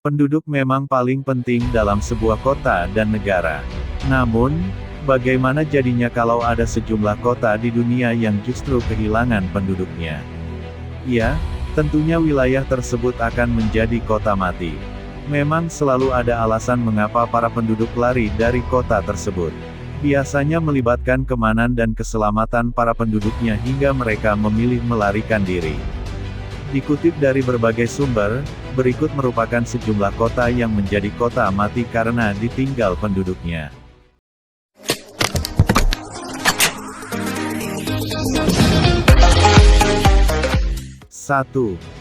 Penduduk memang paling penting dalam sebuah kota dan negara. Namun, bagaimana jadinya kalau ada sejumlah kota di dunia yang justru kehilangan penduduknya? Ya, tentunya wilayah tersebut akan menjadi kota mati. Memang selalu ada alasan mengapa para penduduk lari dari kota tersebut. Biasanya melibatkan keamanan dan keselamatan para penduduknya hingga mereka memilih melarikan diri. Dikutip dari berbagai sumber, berikut merupakan sejumlah kota yang menjadi kota mati karena ditinggal penduduknya. 1.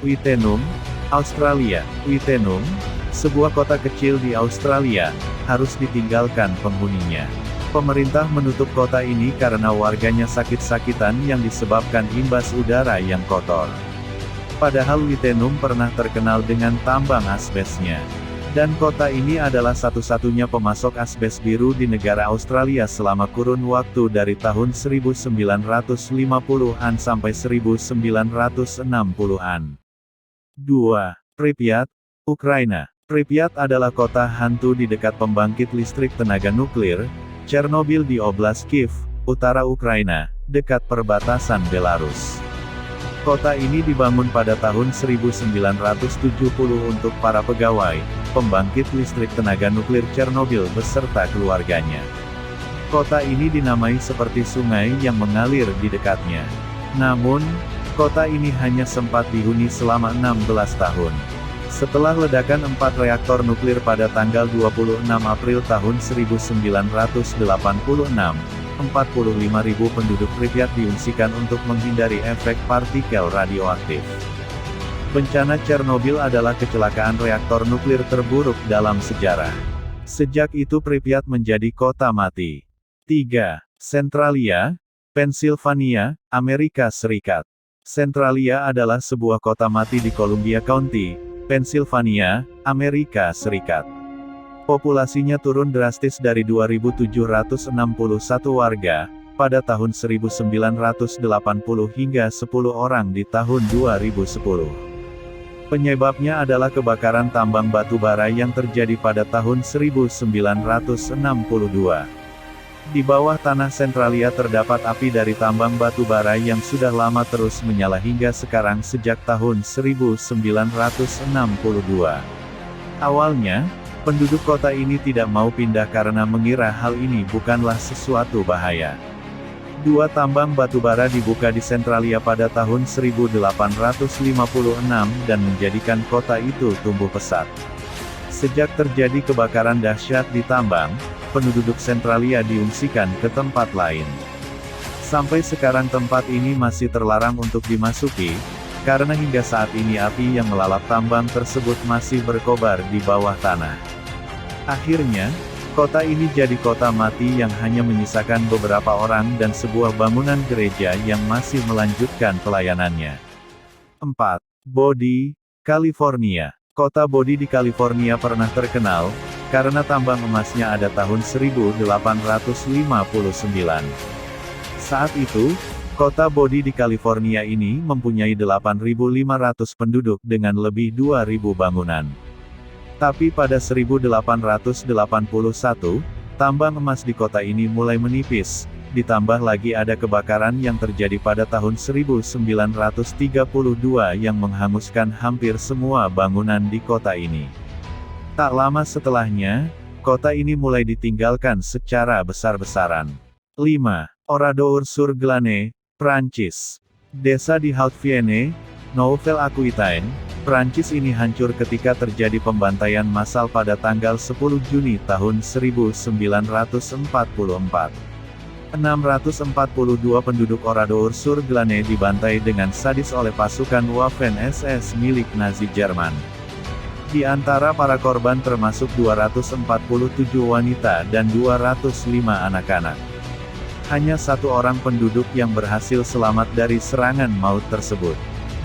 Wittenoom, Australia. Wittenoom, sebuah kota kecil di Australia, harus ditinggalkan penghuninya. Pemerintah menutup kota ini karena warganya sakit-sakitan yang disebabkan imbas udara yang kotor. Padahal Wittenoom pernah terkenal dengan tambang asbesnya. Dan kota ini adalah satu-satunya pemasok asbes biru di negara Australia selama kurun waktu dari tahun 1950-an sampai 1960-an. 2. Pripyat, Ukraina. Pripyat adalah kota hantu di dekat pembangkit listrik tenaga nuklir, Chernobyl di Oblast Kiev, utara Ukraina, dekat perbatasan Belarus. Kota ini dibangun pada tahun 1970 untuk para pegawai, pembangkit listrik tenaga nuklir Chernobyl beserta keluarganya. Kota ini dinamai seperti sungai yang mengalir di dekatnya. Namun, kota ini hanya sempat dihuni selama 16 tahun. Setelah ledakan 4 reaktor nuklir pada tanggal 26 April tahun 1986, 45.000 penduduk Pripyat diungsikan untuk menghindari efek partikel radioaktif. Bencana Chernobyl adalah kecelakaan reaktor nuklir terburuk dalam sejarah. Sejak itu Pripyat menjadi kota mati. 3. Centralia, Pennsylvania, Amerika Serikat. Centralia adalah sebuah kota mati di Columbia County, Pennsylvania, Amerika Serikat. Populasinya turun drastis dari 2.761 warga, pada tahun 1980 hingga 10 orang di tahun 2010. Penyebabnya adalah kebakaran tambang batu bara yang terjadi pada tahun 1962. Di bawah tanah Centralia terdapat api dari tambang batu bara yang sudah lama terus menyala hingga sekarang sejak tahun 1962. Awalnya, penduduk kota ini tidak mau pindah karena mengira hal ini bukanlah sesuatu bahaya. 2 tambang batu bara dibuka di Centralia pada tahun 1856 dan menjadikan kota itu tumbuh pesat. Sejak terjadi kebakaran dahsyat di tambang, penduduk Centralia diungsikan ke tempat lain. Sampai sekarang tempat ini masih terlarang untuk dimasuki, karena hingga saat ini api yang melalap tambang tersebut masih berkobar di bawah tanah. Akhirnya, kota ini jadi kota mati yang hanya menyisakan beberapa orang dan sebuah bangunan gereja yang masih melanjutkan pelayanannya. 4. Bodie, California. Kota Bodie di California pernah terkenal, karena tambang emasnya ada tahun 1859. Saat itu, kota Bodie di California ini mempunyai 8.500 penduduk dengan lebih 2.000 bangunan. Tapi pada 1881, tambang emas di kota ini mulai menipis, ditambah lagi ada kebakaran yang terjadi pada tahun 1932 yang menghanguskan hampir semua bangunan di kota ini. Tak lama setelahnya, kota ini mulai ditinggalkan secara besar-besaran. 5. Oradour-sur-Glane, Prancis. Desa di Haute-Vienne, Nouvelle-Aquitaine, Prancis ini hancur ketika terjadi pembantaian massal pada tanggal 10 Juni tahun 1944. 642 penduduk Oradour-sur-Glane dibantai dengan sadis oleh pasukan Waffen-SS milik Nazi Jerman. Di antara para korban termasuk 247 wanita dan 205 anak-anak. Hanya 1 orang penduduk yang berhasil selamat dari serangan maut tersebut.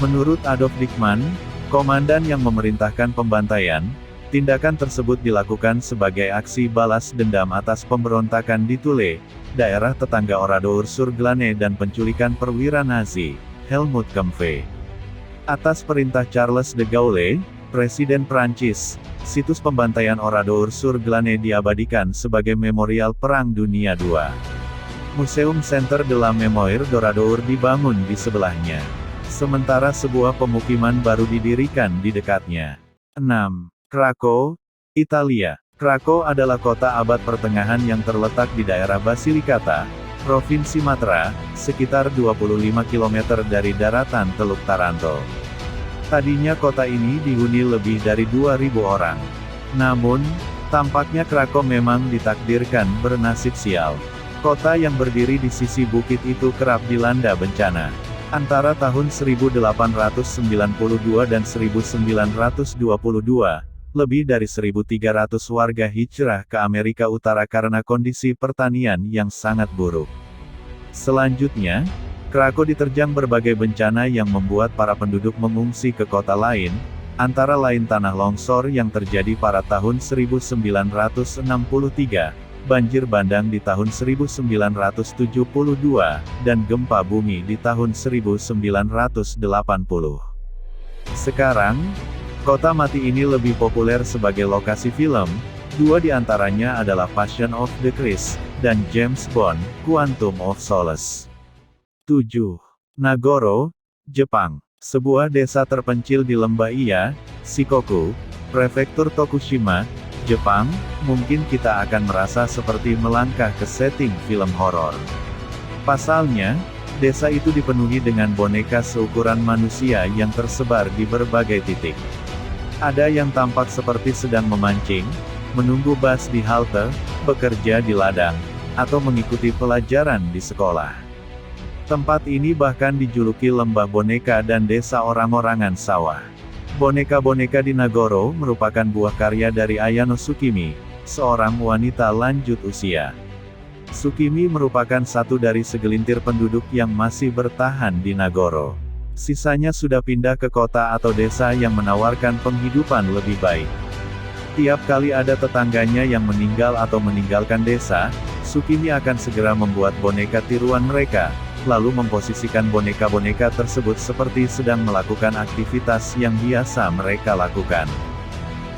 Menurut Adolf Dickmann, komandan yang memerintahkan pembantaian, tindakan tersebut dilakukan sebagai aksi balas dendam atas pemberontakan di Thule, daerah tetangga Oradour-sur-Glane dan penculikan perwira Nazi, Helmut Kampfe. Atas perintah Charles de Gaulle, Presiden Prancis, situs pembantaian Oradour-sur-Glane diabadikan sebagai memorial Perang Dunia II. Museum Centre de la Mémoire d'Oradour dibangun di sebelahnya. Sementara sebuah pemukiman baru didirikan di dekatnya. 6. Krakow, Italia. Krakow adalah kota abad pertengahan yang terletak di daerah Basilikata, Provinsi Matra, sekitar 25 km dari daratan Teluk Taranto. Tadinya kota ini dihuni lebih dari 2.000 orang. Namun, tampaknya Krakow memang ditakdirkan bernasib sial. Kota yang berdiri di sisi bukit itu kerap dilanda bencana. Antara tahun 1892 dan 1922, lebih dari 1.300 warga hijrah ke Amerika Utara karena kondisi pertanian yang sangat buruk. Selanjutnya, Krakow diterjang berbagai bencana yang membuat para penduduk mengungsi ke kota lain, antara lain tanah longsor yang terjadi pada tahun 1963, banjir bandang di tahun 1972, dan gempa bumi di tahun 1980. Sekarang, kota mati ini lebih populer sebagai lokasi film, dua di antaranya adalah Passion of the Christ, dan James Bond, Quantum of Solace. 7. Nagoro, Jepang. Sebuah desa terpencil di lembah Iya, Shikoku, Prefektur Tokushima, Jepang. Mungkin kita akan merasa seperti melangkah ke setting film horor. Pasalnya, desa itu dipenuhi dengan boneka seukuran manusia yang tersebar di berbagai titik. Ada yang tampak seperti sedang memancing, menunggu bus di halte, bekerja di ladang, atau mengikuti pelajaran di sekolah. Tempat ini bahkan dijuluki lembah boneka dan desa orang-orangan sawah. Boneka-boneka di Nagoro merupakan buah karya dari Ayano Tsukimi, seorang wanita lanjut usia. Tsukimi merupakan satu dari segelintir penduduk yang masih bertahan di Nagoro. Sisanya sudah pindah ke kota atau desa yang menawarkan penghidupan lebih baik. Tiap kali ada tetangganya yang meninggal atau meninggalkan desa, Tsukimi akan segera membuat boneka tiruan mereka, lalu memposisikan boneka-boneka tersebut seperti sedang melakukan aktivitas yang biasa mereka lakukan.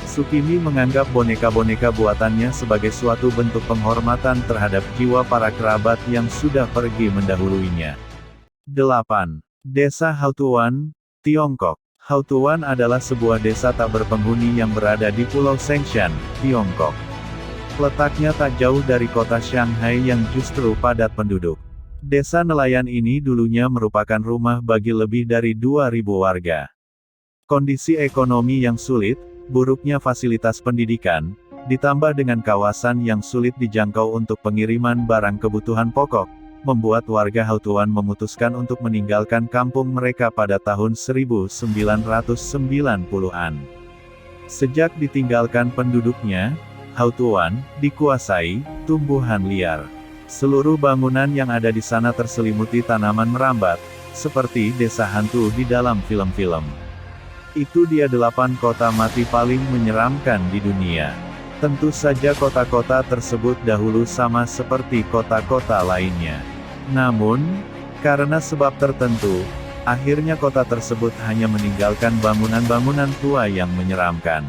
Tsukimi menganggap boneka-boneka buatannya sebagai suatu bentuk penghormatan terhadap jiwa para kerabat yang sudah pergi mendahuluinya. 8. Desa Hautuan, Tiongkok. Hautuan adalah sebuah desa tak berpenghuni yang berada di Pulau Shengshan, Tiongkok. Letaknya tak jauh dari kota Shanghai yang justru padat penduduk. Desa nelayan ini dulunya merupakan rumah bagi lebih dari 2.000 warga. Kondisi ekonomi yang sulit, buruknya fasilitas pendidikan, ditambah dengan kawasan yang sulit dijangkau untuk pengiriman barang kebutuhan pokok, membuat warga Hautuan memutuskan untuk meninggalkan kampung mereka pada tahun 1990-an. Sejak ditinggalkan penduduknya, Hautuan dikuasai tumbuhan liar. Seluruh bangunan yang ada di sana terselimuti tanaman merambat, seperti desa hantu di dalam film-film. Itu dia 8 kota mati paling menyeramkan di dunia. Tentu saja kota-kota tersebut dahulu sama seperti kota-kota lainnya. Namun, karena sebab tertentu, akhirnya kota tersebut hanya meninggalkan bangunan-bangunan tua yang menyeramkan.